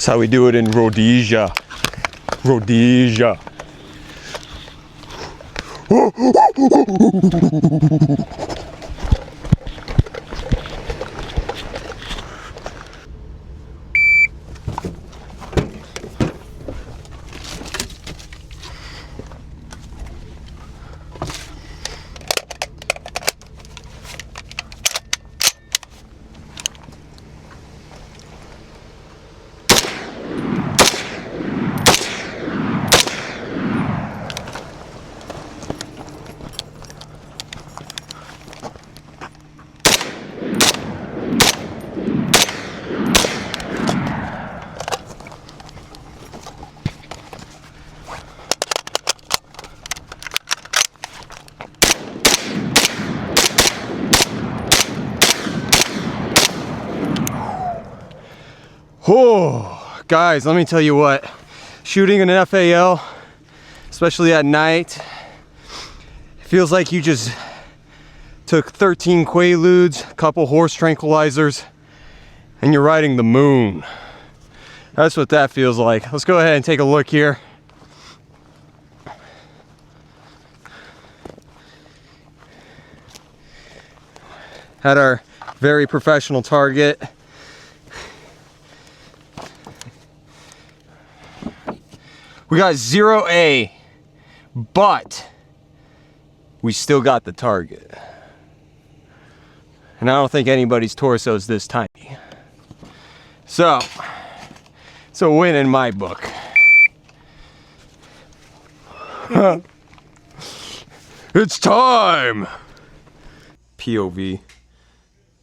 That's how we do it in Rhodesia. Rhodesia. Oh, guys, let me tell you what, shooting an FAL, especially at night, feels like you just took 13 Quaaludes, a couple horse tranquilizers, and you're riding the moon. That's what that feels like. Let's go ahead and take a look here. Had our very professional target. We got 0A, but we still got the target. And I don't think anybody's torso is this tiny. So, it's a win in my book. It's time! POV.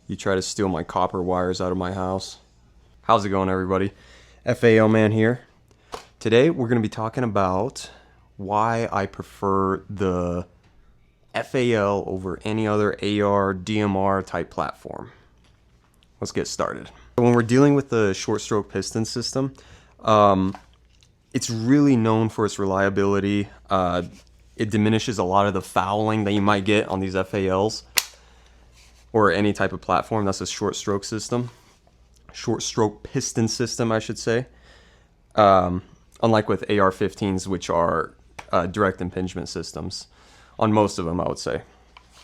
You try to steal my copper wires out of my house. How's it going, everybody? FAL man here. Today we're going to be talking about why I prefer the FAL over any other AR, DMR type platform. Let's get started. When we're dealing with the short stroke piston system, it's really known for its reliability. It diminishes a lot of the fouling that you might get on these FALs or any type of platform that's a short stroke system. Short stroke piston system, I should say. Unlike with AR-15s, which are direct impingement systems. On most of them, I would say.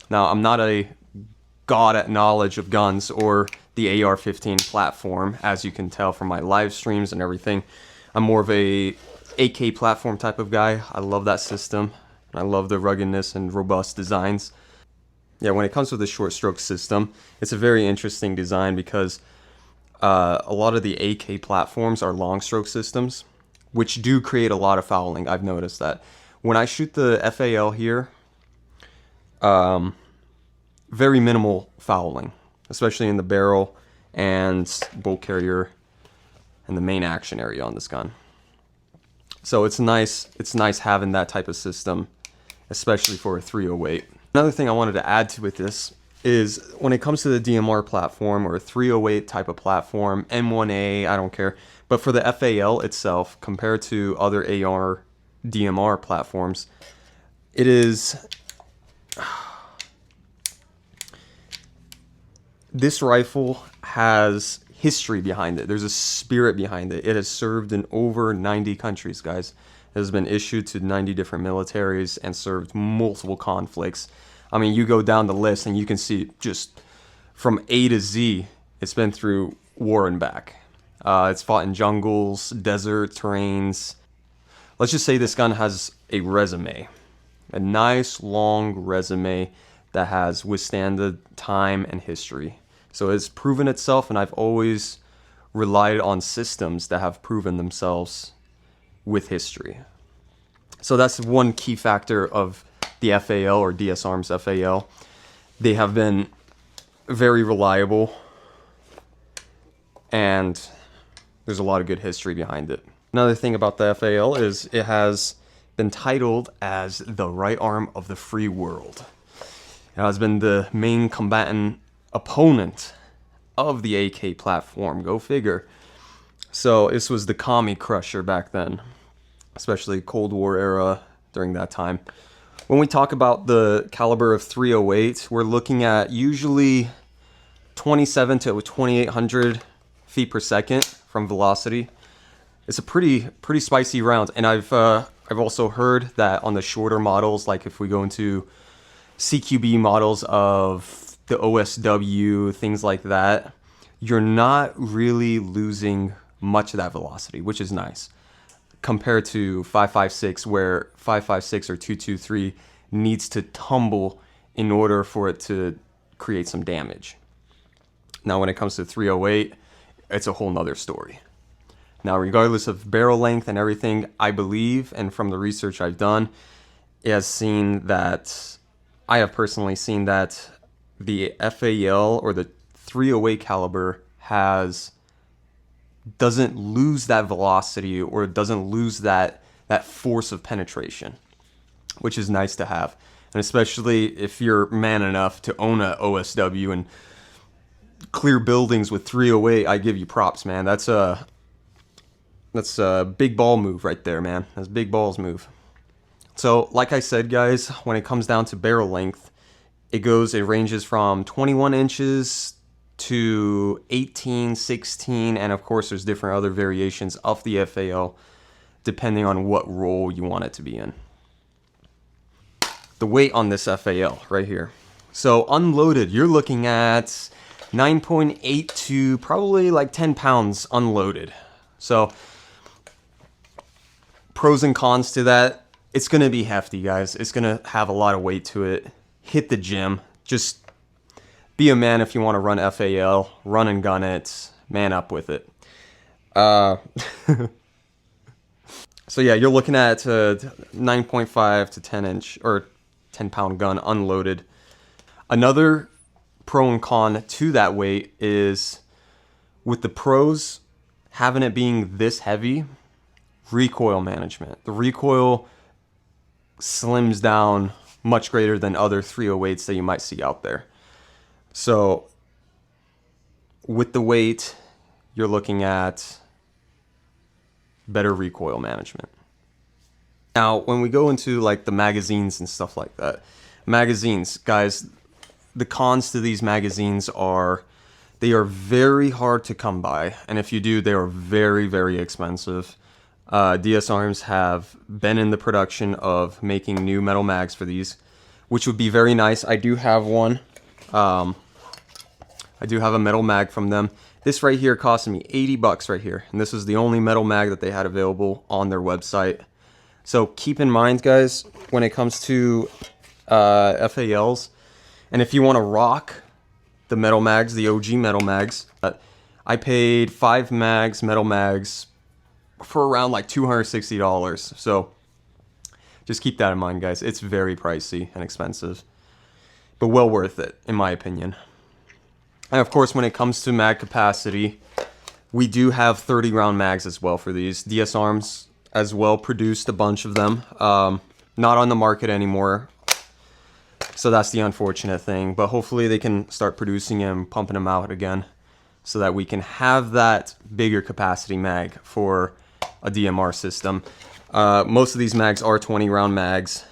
Now, I'm not a god at knowledge of guns or the AR-15 platform, as you can tell from my live streams and everything. I'm more of a AK platform type of guy. I love that system. I love the ruggedness and robust designs. Yeah, when it comes to the short stroke system, it's a very interesting design because a lot of the AK platforms are long stroke systems, which do create a lot of fouling. I've noticed that. When I shoot the FAL here, very minimal fouling, especially in the barrel and bolt carrier and the main action area on this gun. So it's nice having that type of system, especially for a 308. Another thing I wanted to add to with this is when it comes to the DMR platform or a 308 type of platform, M1A, I don't care. But for the FAL itself, compared to other AR DMR platforms, it is... This rifle has history behind it. There's a spirit behind it. It has served in over 90 countries, guys. It has been issued to 90 different militaries and served multiple conflicts. I mean, you go down the list and you can see just from A to Z, it's been through war and back. It's fought in jungles, desert, terrains. Let's just say this gun has a resume. A nice, long resume that has withstanded time and history. So it's proven itself, and I've always relied on systems that have proven themselves with history. So that's one key factor of the FAL or DS Arms FAL. They have been very reliable, and there's a lot of good history behind it. Another thing about the FAL is it has been titled as the right arm of the free world. It has been the main combatant opponent of the AK platform. Go figure. So this was the commie crusher back then, especially Cold War era during that time. When we talk about the caliber of 308, we're looking at usually 27 to 2800 feet per second from velocity. it's a pretty spicy round. And I've also heard that on the shorter models, like if we go into CQB models of the OSW, things like that, you're not really losing much of that velocity, which is nice, compared to 5.56, where 5.56 or 2.23 needs to tumble in order for it to create some damage. Now, when it comes to 308, it's a whole nother story. Now, regardless of barrel length and everything, I believe, and from the research I've done, it has seen that, I have personally seen that the FAL or the 308 caliber doesn't lose that velocity or doesn't lose that force of penetration, which is nice to have. And especially if you're man enough to own a OSW and clear buildings with 308, I give you props, man. That's a big ball move right there, man. That's big balls move. So like I said, guys, when it comes down to barrel length, it ranges from 21 inches to 18, 16, and of course there's different other variations of the FAL depending on what role you want it to be in. The weight on this FAL right here. So unloaded, you're looking at 9.8 to probably like 10 pounds unloaded. So pros and cons to that, it's going to be hefty, guys. It's going to have a lot of weight to it. Hit the gym. Just be a man if you want to run FAL. Run and gun it. Man up with it. So yeah, you're looking at 9.5 to 10 inch or 10 pound gun unloaded. Another pro and con to that weight is, with the pros having it being this heavy, recoil management. The recoil slims down much greater than other 308s that you might see out there. So with the weight, you're looking at better recoil management. Now, when we go into like the magazines and stuff like that, magazines, guys, the cons to these magazines are they are very hard to come by, and if you do, they are very, very expensive. DS Arms have been in the production of making new metal mags for these, which would be very nice. I do have one. I do have a metal mag from them. This right here cost me 80 bucks right here, and this is the only metal mag that they had available on their website. So keep in mind, guys, when it comes to FALs, and if you want to rock the metal mags, the OG metal mags, I paid 5 metal mags for around like $260. So just keep that in mind, guys. It's very pricey and expensive, but well worth it, in my opinion. And of course, when it comes to mag capacity, we do have 30 round mags as well for these. DS Arms as well produced a bunch of them. Not on the market anymore, so that's the unfortunate thing. But hopefully they can start producing and pumping them out again, so that we can have that bigger capacity mag for a DMR system. Most of these mags are 20 round mags,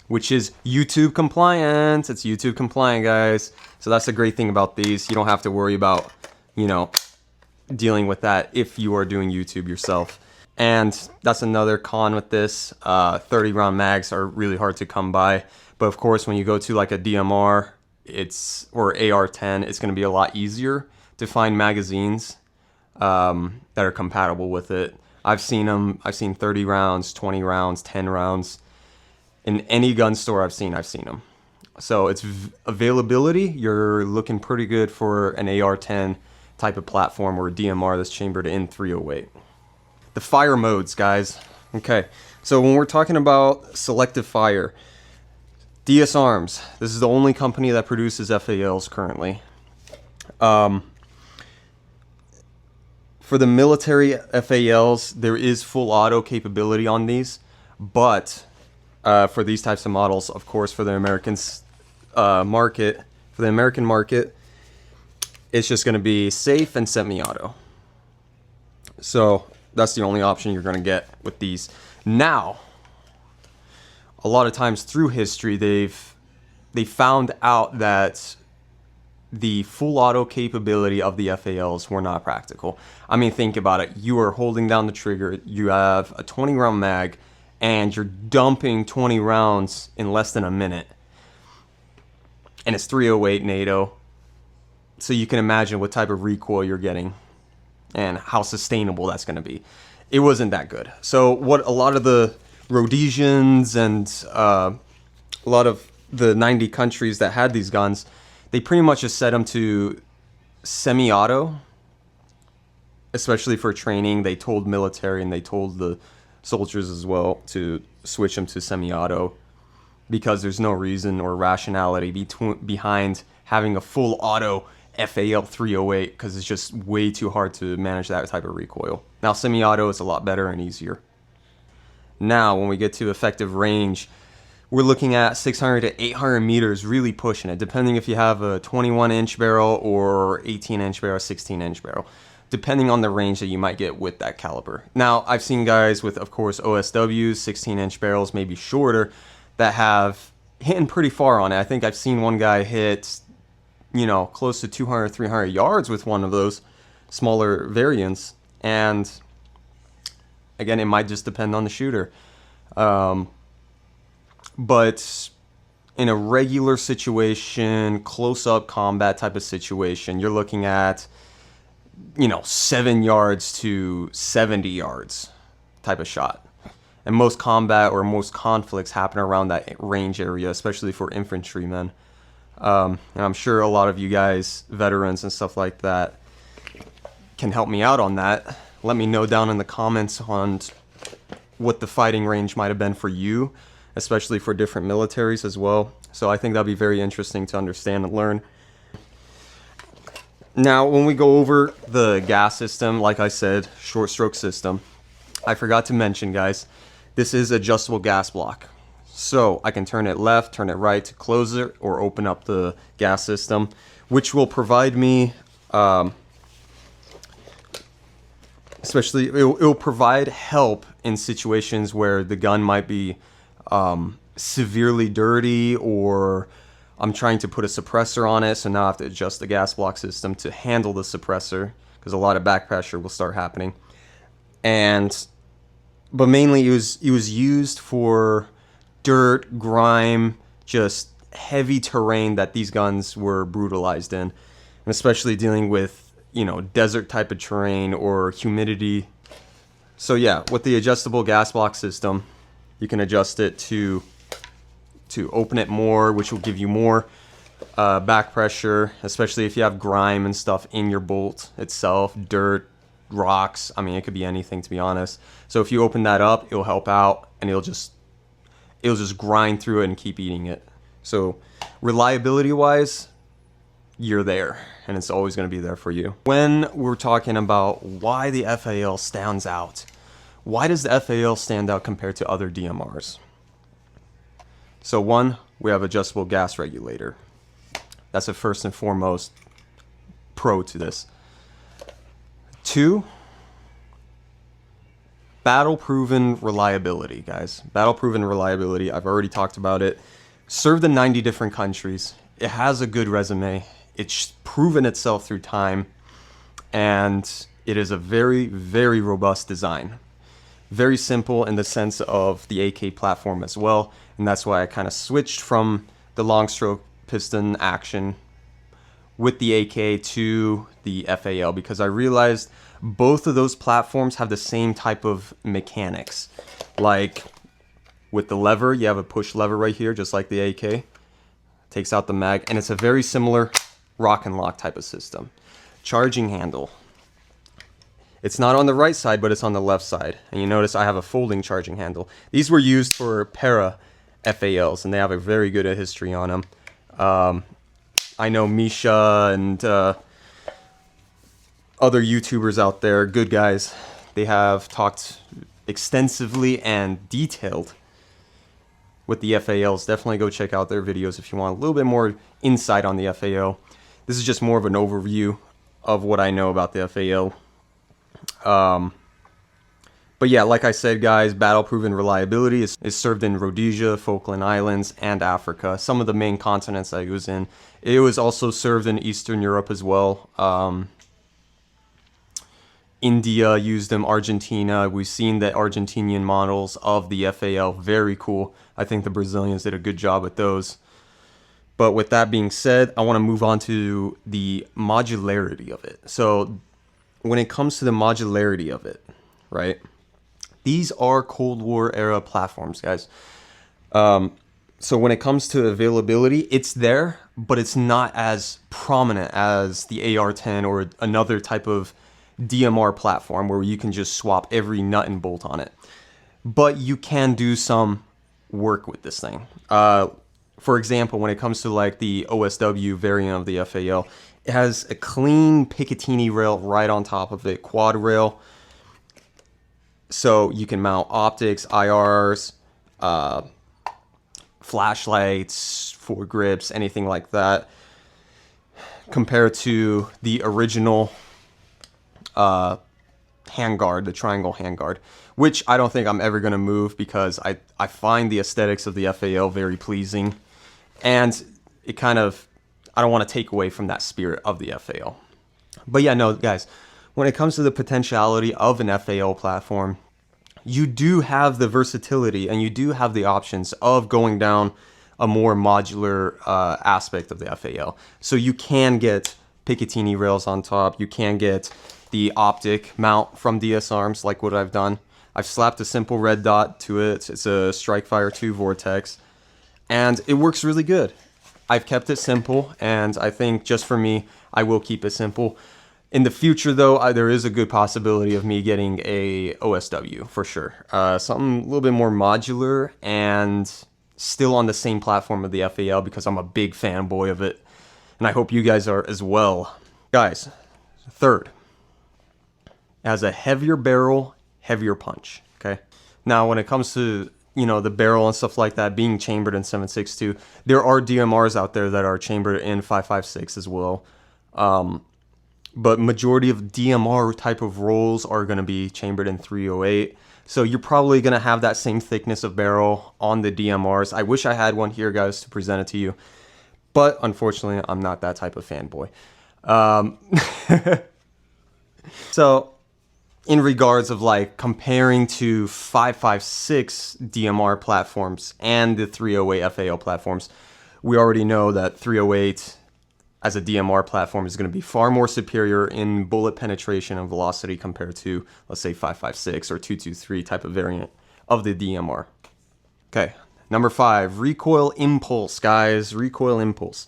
which is YouTube compliant. It's YouTube compliant, guys. So that's the great thing about these. You don't have to worry about, dealing with that if you are doing YouTube yourself. And that's another con with this. 30 round mags are really hard to come by. But of course, when you go to like a DMR, or AR-10, it's going to be a lot easier to find magazines that are compatible with it. I've seen them. I've seen 30 rounds, 20 rounds, 10 rounds. In any gun store I've seen them. So it's availability. You're looking pretty good for an AR-10 type of platform or a DMR that's chambered in 308. The fire modes, guys. Okay, so when we're talking about selective fire, DS Arms, this is the only company that produces FALs currently. For the military FALs, there is full auto capability on these, but for these types of models, of course, for the American market, it's just going to be safe and semi-auto. So that's the only option you're going to get with these. Now, a lot of times through history, they found out that the full auto capability of the FALs were not practical. I mean, think about it. You are holding down the trigger, you have a 20 round mag, and you're dumping 20 rounds in less than a minute. And it's 308 NATO. So you can imagine what type of recoil you're getting and how sustainable that's going to be. It wasn't that good. So what a lot of the Rhodesians and a lot of the 90 countries that had these guns, they pretty much just set them to semi-auto, especially for training. They told military and they told the soldiers as well to switch them to semi-auto because there's no reason or rationality behind having a full auto FAL 308 because it's just way too hard to manage that type of recoil. Now semi-auto is a lot better and easier. Now when we get to effective range, we're looking at 600 to 800 meters, really pushing it, depending if you have a 21-inch barrel or 18-inch barrel, 16-inch barrel, depending on the range that you might get with that caliber. Now, I've seen guys with, of course, OSWs, 16-inch barrels, maybe shorter, that have hitting pretty far on it. I think I've seen one guy hit, you know, close to 200, 300 yards with one of those smaller variants. And again, it might just depend on the shooter. But in a regular situation, close-up combat type of situation, you're looking at, you know, 7 yards to 70 yards type of shot. And most combat or most conflicts happen around that range area, especially for infantrymen. And I'm sure a lot of you guys, veterans and stuff like that, can help me out on that. Let me know down in the comments on what the fighting range might have been for you, especially for different militaries as well. So I think that'll be very interesting to understand and learn. Now, when we go over the gas system, like I said, short stroke system, I forgot to mention, guys, this is adjustable gas block. So I can turn it left, turn it right to close it or open up the gas system, which will provide me, especially, it'll provide help in situations where the gun might be severely dirty, or I'm trying to put a suppressor on it, so now I have to adjust the gas block system to handle the suppressor because a lot of back pressure will start happening. But mainly it was used for dirt, grime, just heavy terrain that these guns were brutalized in, and especially dealing with, you know, desert type of terrain or humidity. So yeah, with the adjustable gas block system, you can adjust it to open it more, which will give you more back pressure, especially if you have grime and stuff in your bolt itself, dirt, rocks. I mean, it could be anything, to be honest. So if you open that up, it'll help out, and it'll just grind through it and keep eating it. So reliability wise, you're there, and it's always going to be there for you. When we're talking about why the FAL stands out, why does the FAL stand out compared to other DMRs? So one, we have adjustable gas regulator. That's the first and foremost pro to this. Two, battle-proven reliability, guys. Battle-proven reliability, I've already talked about it. Served in 90 different countries. It has a good resume. It's proven itself through time. And it is a very, very robust design. Very simple in the sense of the AK platform as well. And that's why I kind of switched from the long stroke piston action with the AK to the FAL, because I realized both of those platforms have the same type of mechanics. Like with the lever, you have a push lever right here, just like the AK. Takes out the mag, and it's a very similar rock and lock type of system. Charging handle. It's not on the right side, but it's on the left side. And you notice I have a folding charging handle. These were used for para FALs, and they have a very good history on them. I know Misha and other YouTubers out there, good guys, they have talked extensively and detailed with the FALs. Definitely go check out their videos if you want a little bit more insight on the FAL. This is just more of an overview of what I know about the FAL. But yeah, like I said, guys, battle-proven reliability is served in Rhodesia, Falkland Islands, and Africa, some of the main continents that it was in. It was also served in Eastern Europe as well. India used them, Argentina. We've seen the Argentinian models of the FAL, very cool. I think the Brazilians did a good job with those. But with that being said, I want to move on to the modularity of it. So when it comes to the modularity of it, right? These are Cold War era platforms, guys. So when it comes to availability, it's there, but it's not as prominent as the AR-10 or another type of DMR platform where you can just swap every nut and bolt on it. But you can do some work with this thing. For example, when it comes to like the OSW variant of the FAL, it has a clean Picatinny rail right on top of it, quad rail. So you can mount optics, IRs, flashlights, foregrips, anything like that. Compared to the original handguard, the triangle handguard, which I don't think I'm ever going to move because I find the aesthetics of the FAL very pleasing. And it kind of, I don't want to take away from that spirit of the FAL. But yeah, no, guys, when it comes to the potentiality of an FAL platform, you do have the versatility and you do have the options of going down a more modular aspect of the FAL. So you can get Picatinny rails on top. You can get the optic mount from DS Arms, like what I've done. I've slapped a simple red dot to it. It's a Strikefire 2 Vortex, and it works really good. I've kept it simple, and I think just for me, I will keep it simple. In the future, though, there is a good possibility of me getting a OSW, for sure. Something a little bit more modular and still on the same platform of the FAL because I'm a big fanboy of it, and I hope you guys are as well. Guys, third, it has a heavier barrel, heavier punch, okay? Now, when it comes to, you know, the barrel and stuff like that being chambered in 7.62, there are DMRs out there that are chambered in 5.56 as well. But majority of DMR type of rolls are going to be chambered in 308. So you're probably going to have that same thickness of barrel on the DMRs. I wish I had one here, guys, to present it to you. But unfortunately, I'm not that type of fanboy. So in regards of like comparing to 5.56 DMR platforms and the 308 FAL platforms, we already know that 308 as a DMR platform is going to be far more superior in bullet penetration and velocity compared to, let's say, 5.56 or 223 type of variant of the DMR. Okay, number 5, recoil impulse, guys, recoil impulse.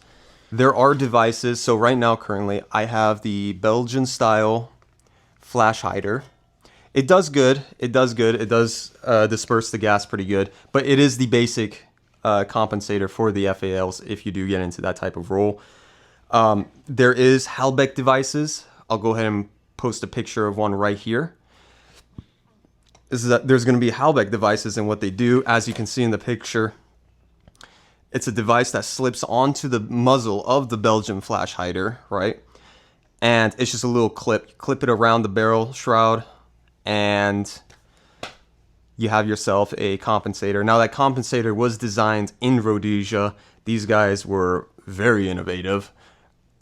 There are devices, so right now, currently, I have the Belgian style flash hider. It does good, it does disperse the gas pretty good, but it is the basic compensator for the FALs if you do get into that type of roll. There is Halbeck devices. I'll go ahead and post a picture of one right here. There's going to be Halbeck devices, and what they do, as you can see in the picture, it's a device that slips onto the muzzle of the Belgian flash hider, right? And it's just a little clip. You clip it around the barrel shroud, and you have yourself a compensator. Now, that compensator was designed in Rhodesia. These guys were very innovative,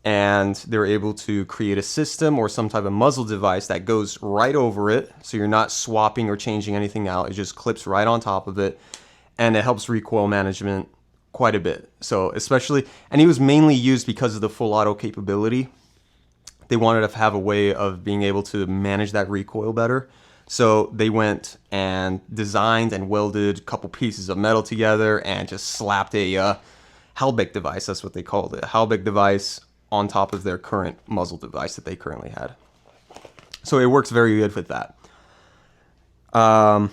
and they're able to create a system or some type of muzzle device that goes right over it, so you're not swapping or changing anything out. It just clips right on top of it, and it helps recoil management quite a bit. So especially, and it was mainly used because of the full auto capability. They wanted to have a way of being able to manage that recoil better. So they went and designed and welded a couple pieces of metal together and just slapped a Halbeck device, that's what they called it, Halbeck device, on top of their current muzzle device that they currently had. So it works very good with that. And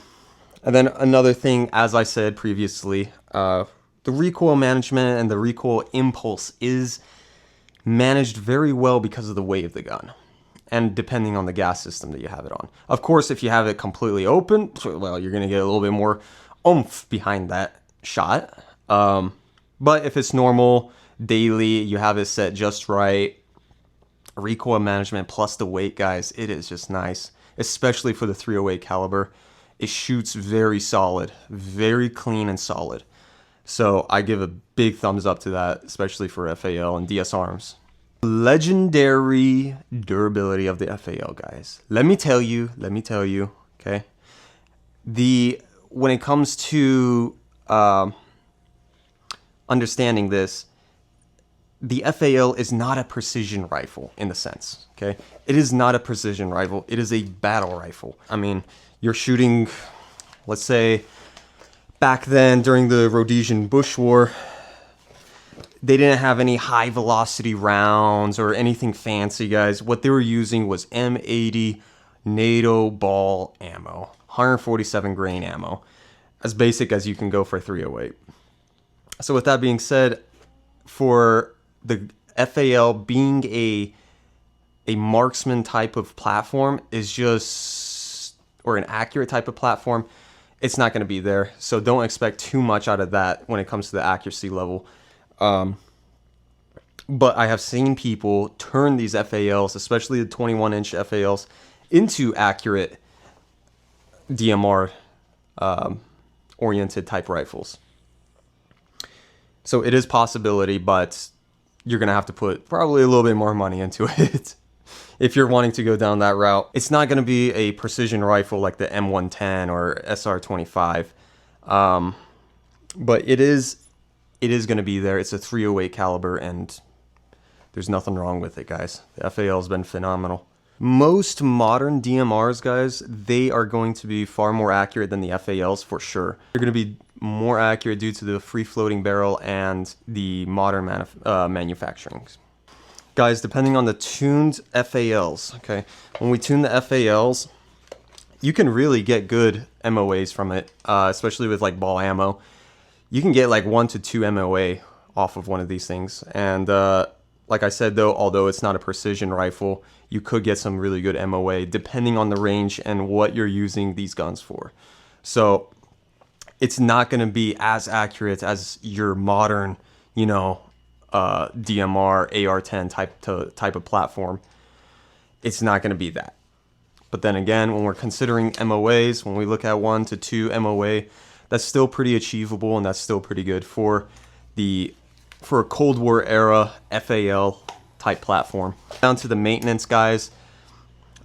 then another thing, as I said previously, the recoil management and the recoil impulse is managed very well because of the weight of the gun and depending on the gas system that you have it on. Of course, if you have it completely open, well, you're going to get a little bit more oomph behind that shot. But if it's normal, daily, you have it set just right, recoil management plus the weight, guys, it is just nice. especially for the 308 caliber. It shoots very solid, very clean and solid. So I give a big thumbs up to that, especially for FAL and DS arms. Legendary durability of the FAL, guys. Let me tell you, okay? When it comes to understanding this, the FAL is not a precision rifle in the sense, okay? It is not a precision rifle. It is a battle rifle. I mean, you're shooting, let's say, back then during the Rhodesian Bush War, they didn't have any high velocity rounds or anything fancy, guys. What they were using was M80 NATO ball ammo, 147 grain ammo, as basic as you can go for 308. So with that being said, for the FAL being a marksman type of platform is just, or an accurate type of platform, it's not going to be there. So don't expect too much out of that when it comes to the accuracy level. But I have seen people turn these FALs, especially the 21-inch FALs, into accurate DMR oriented type rifles. So it is possibility, but you're going to have to put probably a little bit more money into it if you're wanting to go down that route. It's not going to be a precision rifle like the M110 or SR25, but it is going to be there. It's a 308 caliber, and there's nothing wrong with it, guys. The FAL has been phenomenal. Most modern DMRs, guys, they are going to be far more accurate than the FALs for sure. They're going to be more accurate due to the free-floating barrel and the modern manufacturing. Guys, depending on the tuned FALs, okay? When we tune the FALs, you can really get good MOAs from it, especially with like ball ammo. You can get like 1 to 2 MOA off of one of these things. And like I said, though, although it's not a precision rifle, you could get some really good MOA depending on the range and what you're using these guns for. So it's not going to be as accurate as your modern, you know, DMR, AR-10 type of platform. It's not going to be that. But then again, when we're considering MOAs, when we look at 1 to 2 MOA, that's still pretty achievable, and that's still pretty good for a Cold War era FAL type platform. Down to the maintenance, guys.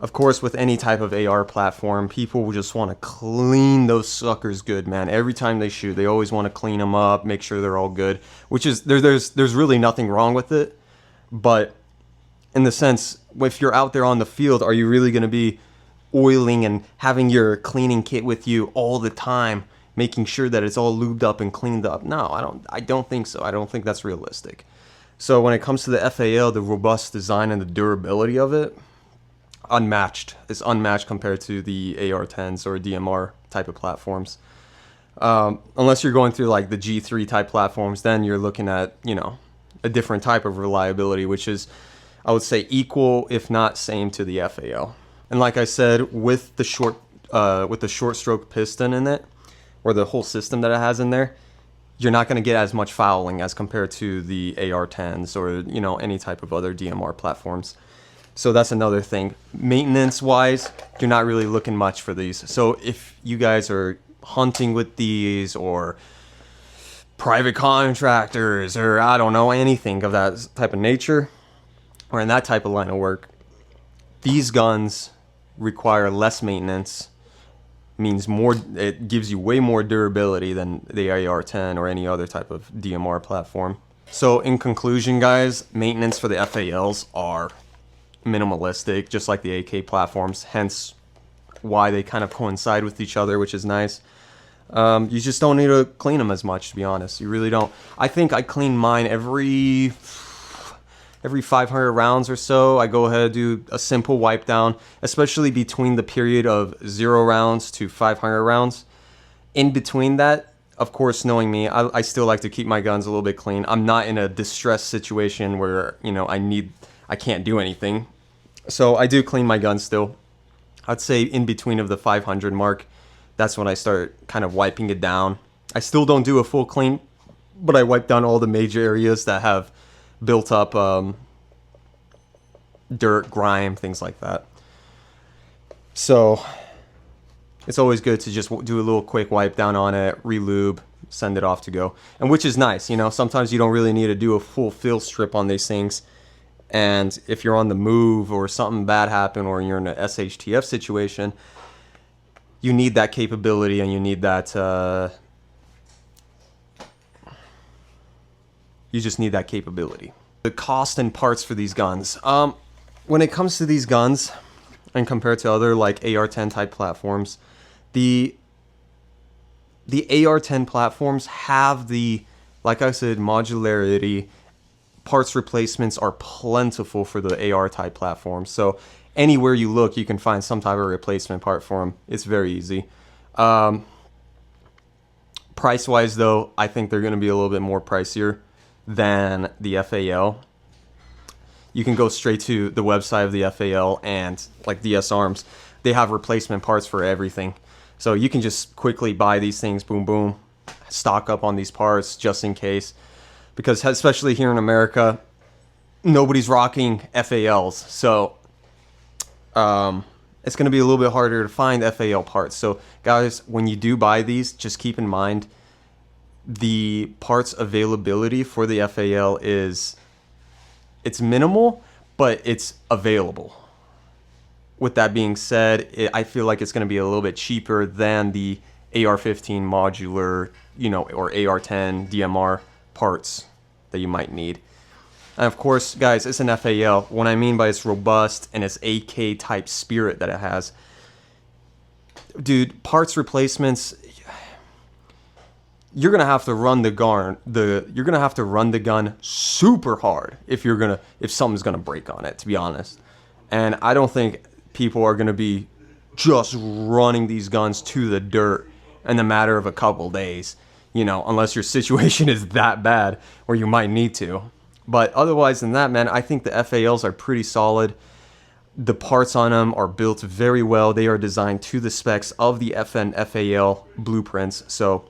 Of course, with any type of AR platform, people will just want to clean those suckers good, man. Every time they shoot, they always want to clean them up, make sure they're all good, which is, there's really nothing wrong with it. But in the sense, if you're out there on the field, are you really going to be oiling and having your cleaning kit with you all the time, making sure that it's all lubed up and cleaned up? No, I don't think so. I don't think that's realistic. So when it comes to the FAL, the robust design and the durability of it, unmatched. It's unmatched compared to the AR-10s or DMR type of platforms. Unless you're going through like the G3 type platforms, then you're looking at, you know, a different type of reliability, which is, I would say, equal if not same to the FAL. And like I said, with the short stroke piston in it, or the whole system that it has in there, you're not going to get as much fouling as compared to the AR-10s or, you know, any type of other DMR platforms. So that's another thing. Maintenance wise, you're not really looking much for these. So if you guys are hunting with these, or private contractors, or I don't know, anything of that type of nature, or in that type of line of work, these guns require less maintenance, means more, it gives you way more durability than the AR-10 or any other type of DMR platform. So in conclusion, guys, maintenance for the FALs are minimalistic, just like the AK platforms, hence why they kind of coincide with each other, which is nice. You just don't need to clean them as much, to be honest. You really don't. I think I clean mine every 500 rounds or so. I go ahead and do a simple wipe down, especially between the period of 0 rounds to 500 rounds. In between that, of course, knowing me, I still like to keep my guns a little bit clean. I'm not in a distressed situation where, you know, I can't do anything. So I do clean my guns still. I'd say in between of the 500 mark, that's when I start kind of wiping it down. I still don't do a full clean, but I wipe down all the major areas that have built up dirt, grime, things like that. So it's always good to just do a little quick wipe down on it, re-lube, send it off to go. And which is nice, you know, sometimes you don't really need to do a full fill strip on these things. And if you're on the move or something bad happened or you're in an SHTF situation, you need that capability and you need that, you just need that capability. The cost and parts for these guns. When it comes to these guns and compared to other like AR-10 type platforms, the AR-10 platforms have the, like I said, modularity. Parts replacements are plentiful for the AR type platforms. So anywhere you look, you can find some type of replacement part for them. It's very easy. Price-wise, though, I think they're going to be a little bit more pricier than the FAL. You can go straight to the website of the FAL and like DS Arms. They have replacement parts for everything. So you can just quickly buy these things, boom, boom, stock up on these parts just in case. Because especially here in America, nobody's rocking FALs. So it's going to be a little bit harder to find FAL parts. So guys, when you do buy these, just keep in mind the parts availability for the FAL it's minimal, but it's available. With that being said, I feel like it's going to be a little bit cheaper than the AR-15 modular, you know, or AR-10 DMR parts that you might need. And of course, guys, it's an FAL. What I mean by it's robust and its AK type spirit that it has. Dude, parts replacements, you're gonna have to run the gun super hard if something's gonna break on it, to be honest. And I don't think people are gonna be just running these guns to the dirt in the matter of a couple days, you know, unless your situation is that bad or you might need to. But otherwise than that, man, I think the FALs are pretty solid. The parts on them are built very well. They are designed to the specs of the FN FAL blueprints. So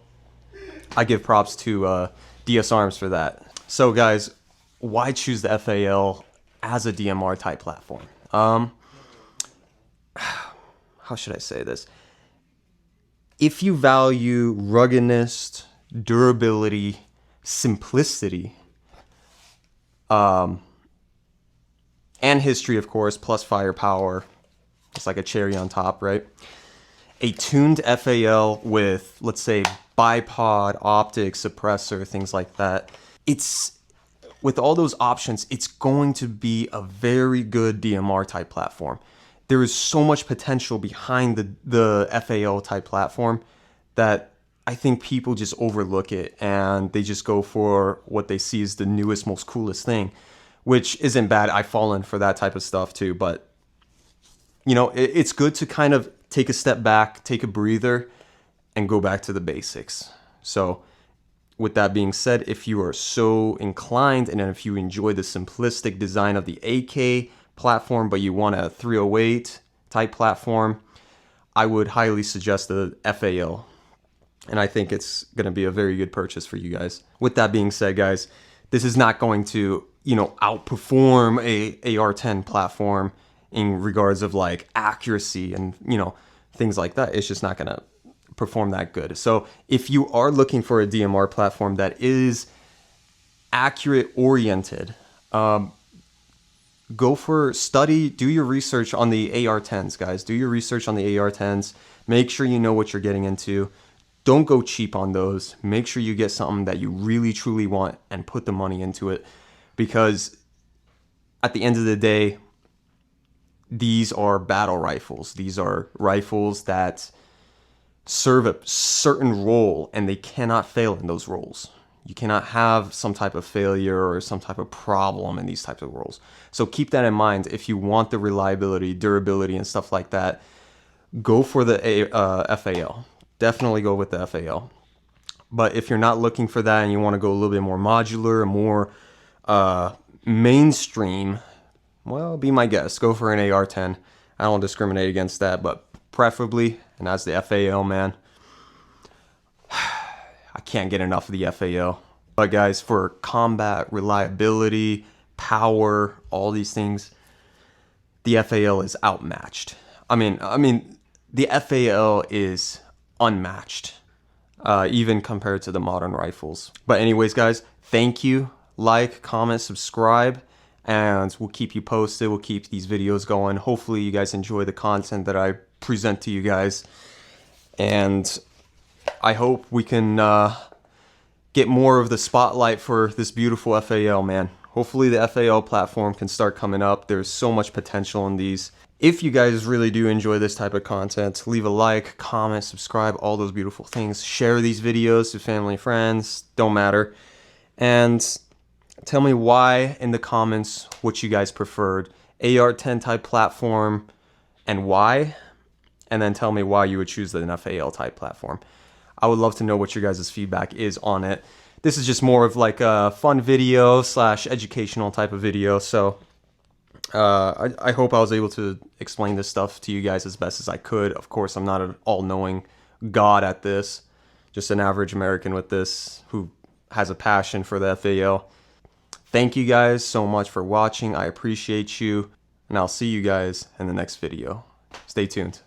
I give props to DS Arms for that. So guys, why choose the FAL as a DMR type platform? How should I say this? If you value ruggedness, durability, simplicity, and history, of course, plus firepower, it's like a cherry on top, right? A tuned FAL with, let's say, bipod, optic, suppressor, things like that. With all those options, it's going to be a very good DMR type platform. There is so much potential behind the FAL type platform that I think people just overlook it and they just go for what they see as the newest, most coolest thing, which isn't bad. I've fallen for that type of stuff too, but you know, it's good to kind of take a step back, take a breather, and go back to the basics. So with that being said, if you are so inclined and if you enjoy the simplistic design of the AK platform, but you want a 308 type platform, I would highly suggest the FAL. And I think it's going to be a very good purchase for you guys. With that being said, guys, this is not going to, you know, outperform a AR-10 platform in regards of like accuracy and, you know, things like that. It's just not going to perform that good. So if you are looking for a DMR platform that is accurate oriented, go for do your research on the AR-10s, guys. Do your research on the AR-10s. Make sure you know what you're getting into. Don't go cheap on those. Make sure you get something that you really, truly want and put the money into it. Because at the end of the day, these are battle rifles. These are rifles that serve a certain role and they cannot fail in those roles. You cannot have some type of failure or some type of problem in these types of roles. So keep that in mind. If you want the reliability, durability, and stuff like that, go for the FAL. Definitely go with the FAL. But if you're not looking for that and you want to go a little bit more modular, more mainstream, well, be my guest. Go for an AR-10. I don't discriminate against that, but preferably, and as the FAL man, I can't get enough of the FAL. But guys, for combat, reliability, power, all these things, the FAL is outmatched. I mean, the FAL is unmatched, even compared to the modern rifles. But anyways, guys, thank you. Like, comment, subscribe, and we'll keep you posted. We'll keep these videos going. Hopefully you guys enjoy the content that I present to you guys. And I hope we can get more of the spotlight for this beautiful FAL, man. Hopefully the FAL platform can start coming up. There's so much potential in these. If you guys really do enjoy this type of content, leave a like, comment, subscribe, all those beautiful things. Share these videos to family and friends, don't matter. And tell me why in the comments what you guys preferred. AR-10 type platform and why. And then tell me why you would choose the FAL type platform. I would love to know what your guys' feedback is on it. This is just more of like a fun video / educational type of video. So I hope I was able to explain this stuff to you guys as best as I could. Of course, I'm not an all-knowing god at this. Just an average American with this who has a passion for the FAL. Thank you guys so much for watching. I appreciate you. And I'll see you guys in the next video. Stay tuned.